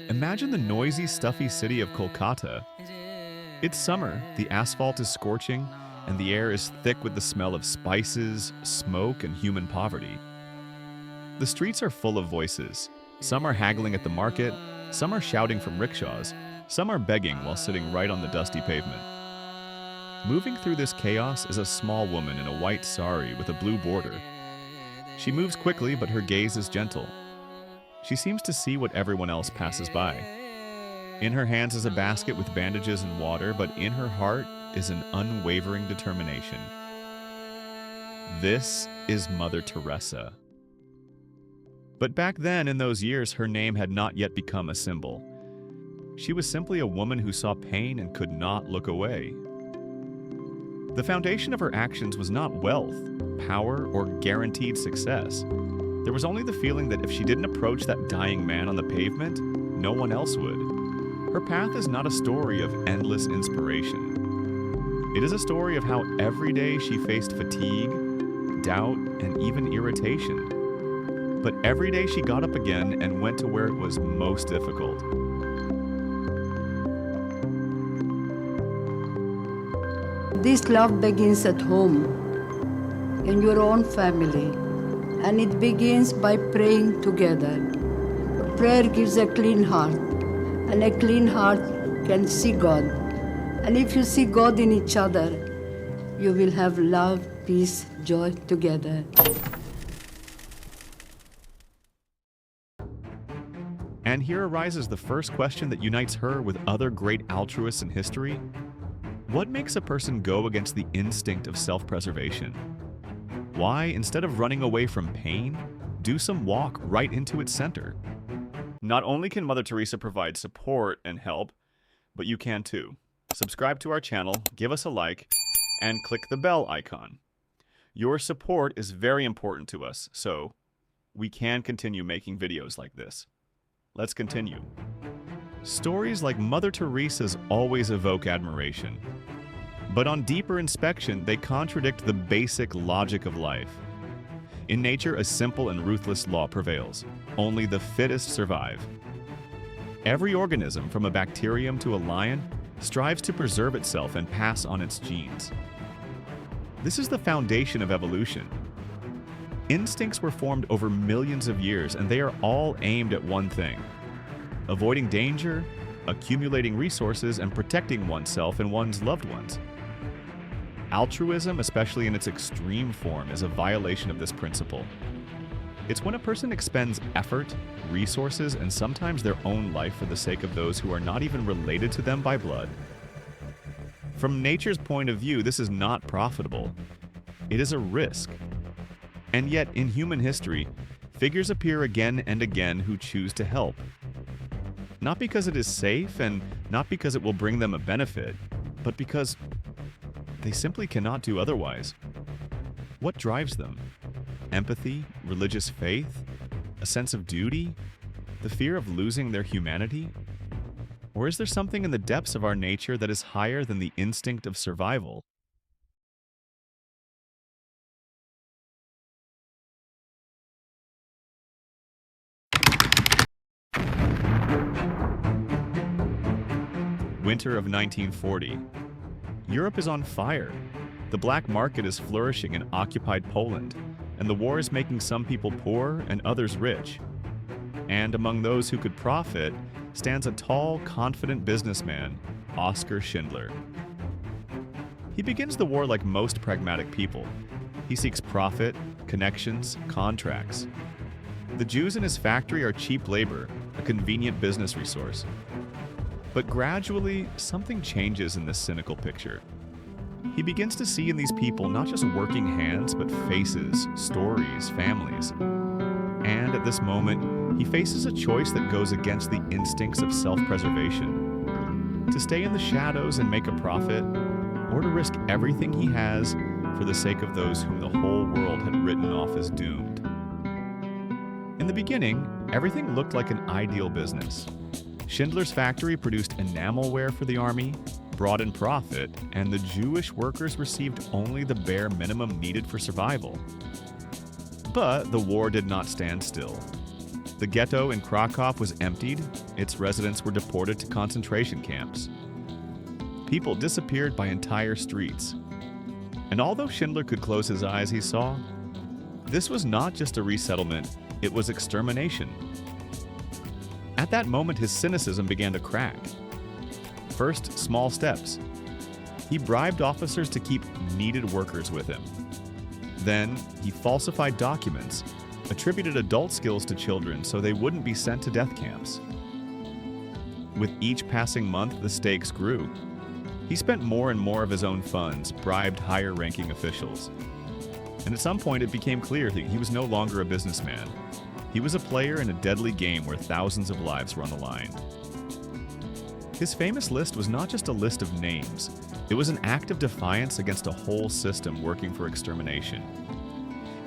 Imagine the noisy, stuffy city of Kolkata. It's summer, the asphalt is scorching, and the air is thick with the smell of spices, smoke, and human poverty. The streets are full of voices. Some are haggling at the market, some are shouting from rickshaws, some are begging while sitting right on the dusty pavement. Moving through this chaos is a small woman in a white sari with a blue border. She moves quickly, but her gaze is gentle. She seems to see what everyone else passes by. In her hands is a basket with bandages and water, but in her heart is an unwavering determination. This is Mother Teresa. But back then, in those years, her name had not yet become a symbol. She was simply a woman who saw pain and could not look away. The foundation of her actions was not wealth, power, or guaranteed success. There was only the feeling that if she didn't approach that dying man on the pavement, no one else would. Her path is not a story of endless inspiration. It is a story of how every day she faced fatigue, doubt, and even irritation. But every day she got up again and went to where it was most difficult. This love begins at home, in your own family, and it begins by praying together. Prayer gives a clean heart, and a clean heart can see God. And if you see God in each other, you will have love, peace, joy together. And here arises the first question that unites her with other great altruists in history. What makes a person go against the instinct of self-preservation? Why, instead of running away from pain, do some walk right into its center? Not only can Mother Teresa provide support and help, but you can too. Subscribe to our channel, give us a like, and click the bell icon. Your support is very important to us, so we can continue making videos like this. Let's continue. Stories like Mother Teresa's always evoke admiration. But on deeper inspection, they contradict the basic logic of life. In nature, a simple and ruthless law prevails. Only the fittest survive. Every organism, from a bacterium to a lion, strives to preserve itself and pass on its genes. This is the foundation of evolution. Instincts were formed over millions of years, and they are all aimed at one thing: avoiding danger, accumulating resources, and protecting oneself and one's loved ones. Altruism, especially in its extreme form, is a violation of this principle. It's when a person expends effort, resources, and sometimes their own life for the sake of those who are not even related to them by blood. From nature's point of view, this is not profitable. It is a risk. And yet, in human history, figures appear again and again who choose to help. Not because it is safe and not because it will bring them a benefit, but because they simply cannot do otherwise. What drives them? Empathy, religious faith, a sense of duty, the fear of losing their humanity? Or is there something in the depths of our nature that is higher than the instinct of survival? Winter of 1940. Europe is on fire. The black market is flourishing in occupied Poland, and the war is making some people poor and others rich. And among those who could profit stands a tall, confident businessman, Oskar Schindler. He begins the war like most pragmatic people. He seeks profit, connections, contracts. The Jews in his factory are cheap labor, a convenient business resource. But gradually, something changes in this cynical picture. He begins to see in these people not just working hands, but faces, stories, families. And at this moment, he faces a choice that goes against the instincts of self-preservation: to stay in the shadows and make a profit, or to risk everything he has for the sake of those whom the whole world had written off as doomed. In the beginning, everything looked like an ideal business. Schindler's factory produced enamelware for the army, brought in profit, and the Jewish workers received only the bare minimum needed for survival. But the war did not stand still. The ghetto in Krakow was emptied, its residents were deported to concentration camps. People disappeared by entire streets. And although Schindler could close his eyes, he saw, this was not just a resettlement, it was extermination. At that moment, his cynicism began to crack. First, small steps. He bribed officers to keep needed workers with him. Then, he falsified documents, attributed adult skills to children so they wouldn't be sent to death camps. With each passing month, the stakes grew. He spent more and more of his own funds, bribed higher-ranking officials. And at some point, it became clear that he was no longer a businessman. He was a player in a deadly game where thousands of lives were on the line. His famous list was not just a list of names. It was an act of defiance against a whole system working for extermination.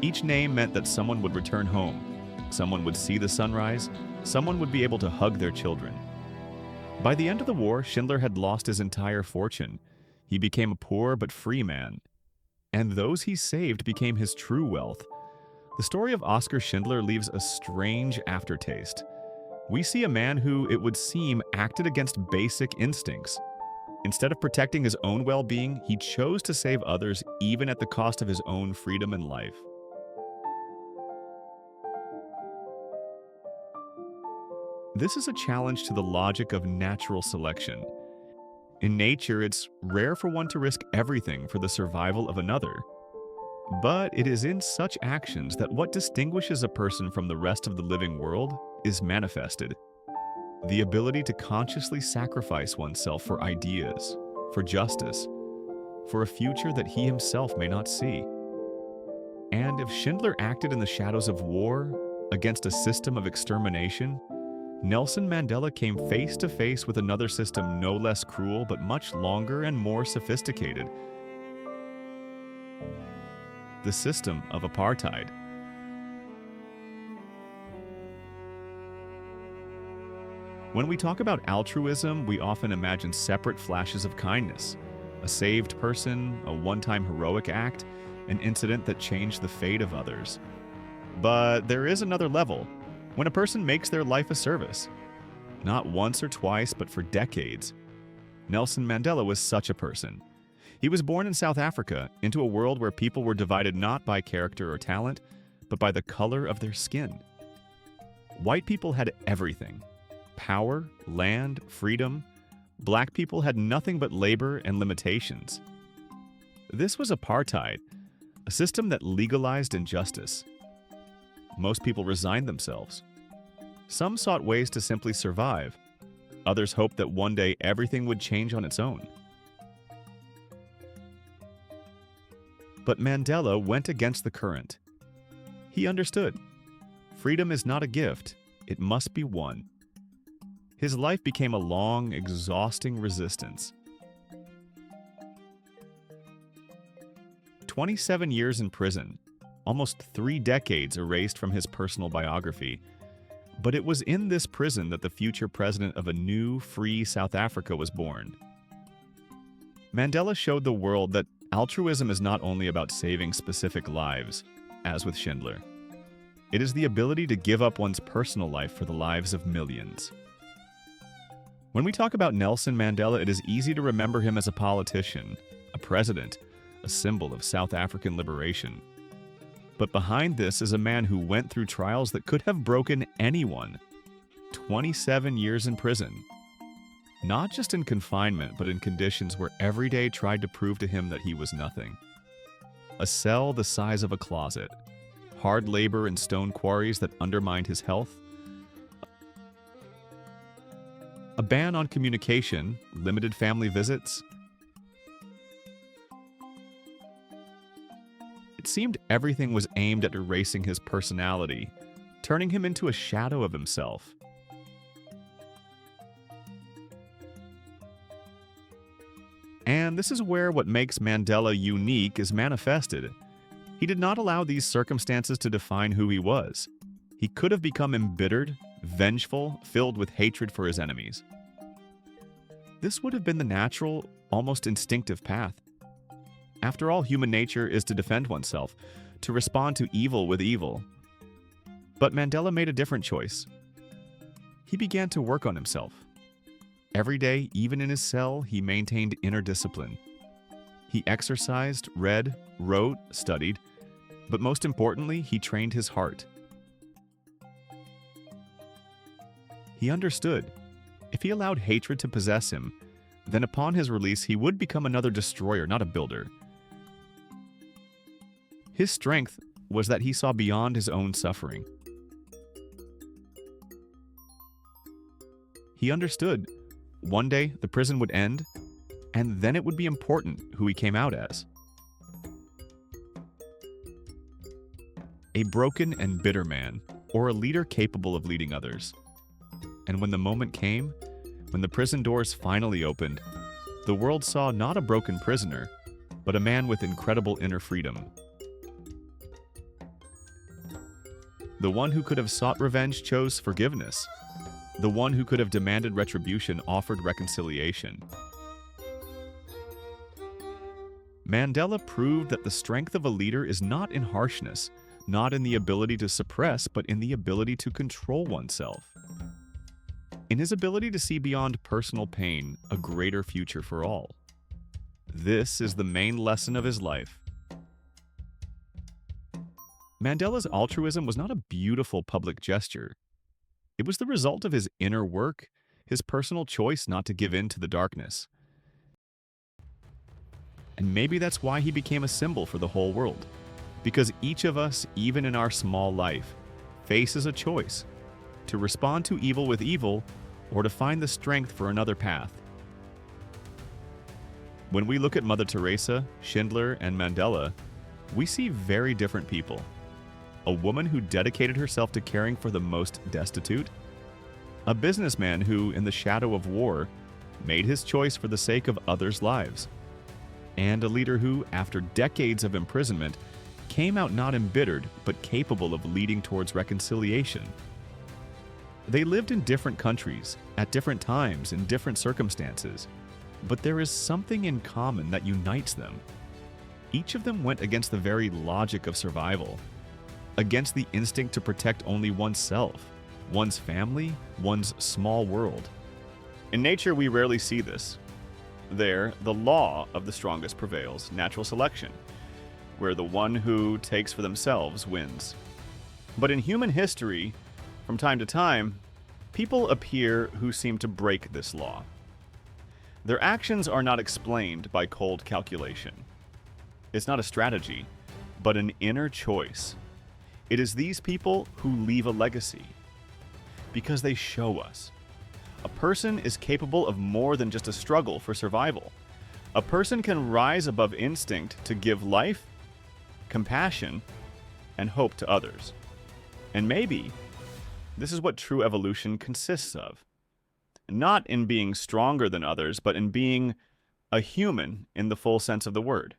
Each name meant that someone would return home, someone would see the sunrise, someone would be able to hug their children. By the end of the war, Schindler had lost his entire fortune. He became a poor but free man. And those he saved became his true wealth. The story of Oskar Schindler leaves a strange aftertaste. We see a man who, it would seem, acted against basic instincts. Instead of protecting his own well-being, he chose to save others even at the cost of his own freedom and life. This is a challenge to the logic of natural selection. In nature, it's rare for one to risk everything for the survival of another. But it is in such actions that what distinguishes a person from the rest of the living world is manifested. The ability to consciously sacrifice oneself for ideas, for justice, for a future that he himself may not see. And if Schindler acted in the shadows of war, against a system of extermination, Nelson Mandela came face to face with another system no less cruel but much longer and more sophisticated. The system of apartheid. When we talk about altruism, we often imagine separate flashes of kindness. A saved person, a one-time heroic act, an incident that changed the fate of others. But there is another level. When a person makes their life a service, not once or twice, but for decades. Nelson Mandela was such a person. He was born in South Africa into a world where people were divided not by character or talent, but by the color of their skin. White people had everything: power, land, freedom. Black people had nothing but labor and limitations. This was apartheid, a system that legalized injustice. Most people resigned themselves. Some sought ways to simply survive. Others hoped that one day everything would change on its own. But Mandela went against the current. He understood. Freedom is not a gift, it must be won. His life became a long, exhausting resistance. 27 years in prison, almost 3 decades erased from his personal biography. But it was in this prison that the future president of a new, free South Africa was born. Mandela showed the world that altruism is not only about saving specific lives, as with Schindler. It is the ability to give up one's personal life for the lives of millions. When we talk about Nelson Mandela, it is easy to remember him as a politician, a president, a symbol of South African liberation. But behind this is a man who went through trials that could have broken anyone. 27 years in prison. Not just in confinement, but in conditions where every day tried to prove to him that he was nothing. A cell the size of a closet. Hard labor in stone quarries that undermined his health. A ban on communication, limited family visits. It seemed everything was aimed at erasing his personality, turning him into a shadow of himself. And this is where what makes Mandela unique is manifested. He did not allow these circumstances to define who he was. He could have become embittered, vengeful, filled with hatred for his enemies. This would have been the natural, almost instinctive path. After all, human nature is to defend oneself, to respond to evil with evil. But Mandela made a different choice. He began to work on himself. Every day, even in his cell, he maintained inner discipline. He exercised, read, wrote, studied, but most importantly, he trained his heart. He understood, if he allowed hatred to possess him, then upon his release he would become another destroyer, not a builder. His strength was that he saw beyond his own suffering. He understood one day the prison would end, and then it would be important who he came out as. A broken and bitter man, or a leader capable of leading others. And when the moment came, when the prison doors finally opened, the world saw not a broken prisoner, but a man with incredible inner freedom. The one who could have sought revenge chose forgiveness. The one who could have demanded retribution offered reconciliation. Mandela proved that the strength of a leader is not in harshness, not in the ability to suppress, but in the ability to control oneself. In his ability to see beyond personal pain, a greater future for all. This is the main lesson of his life. Mandela's altruism was not a beautiful public gesture. It was the result of his inner work, his personal choice not to give in to the darkness. And maybe that's why he became a symbol for the whole world. Because each of us, even in our small life, faces a choice to respond to evil with evil or to find the strength for another path. When we look at Mother Teresa, Schindler, and Mandela, we see very different people. A woman who dedicated herself to caring for the most destitute, a businessman who, in the shadow of war, made his choice for the sake of others' lives, and a leader who, after decades of imprisonment, came out not embittered, but capable of leading towards reconciliation. They lived in different countries, at different times, in different circumstances, but there is something in common that unites them. Each of them went against the very logic of survival, against the instinct to protect only oneself, one's family, one's small world. In nature, we rarely see this. There, the law of the strongest prevails, natural selection, where the one who takes for themselves wins. But in human history, from time to time, people appear who seem to break this law. Their actions are not explained by cold calculation. It's not a strategy, but an inner choice. It is these people who leave a legacy, because they show us. A person is capable of more than just a struggle for survival. A person can rise above instinct to give life, compassion, and hope to others. And maybe this is what true evolution consists of. Not in being stronger than others, but in being a human in the full sense of the word.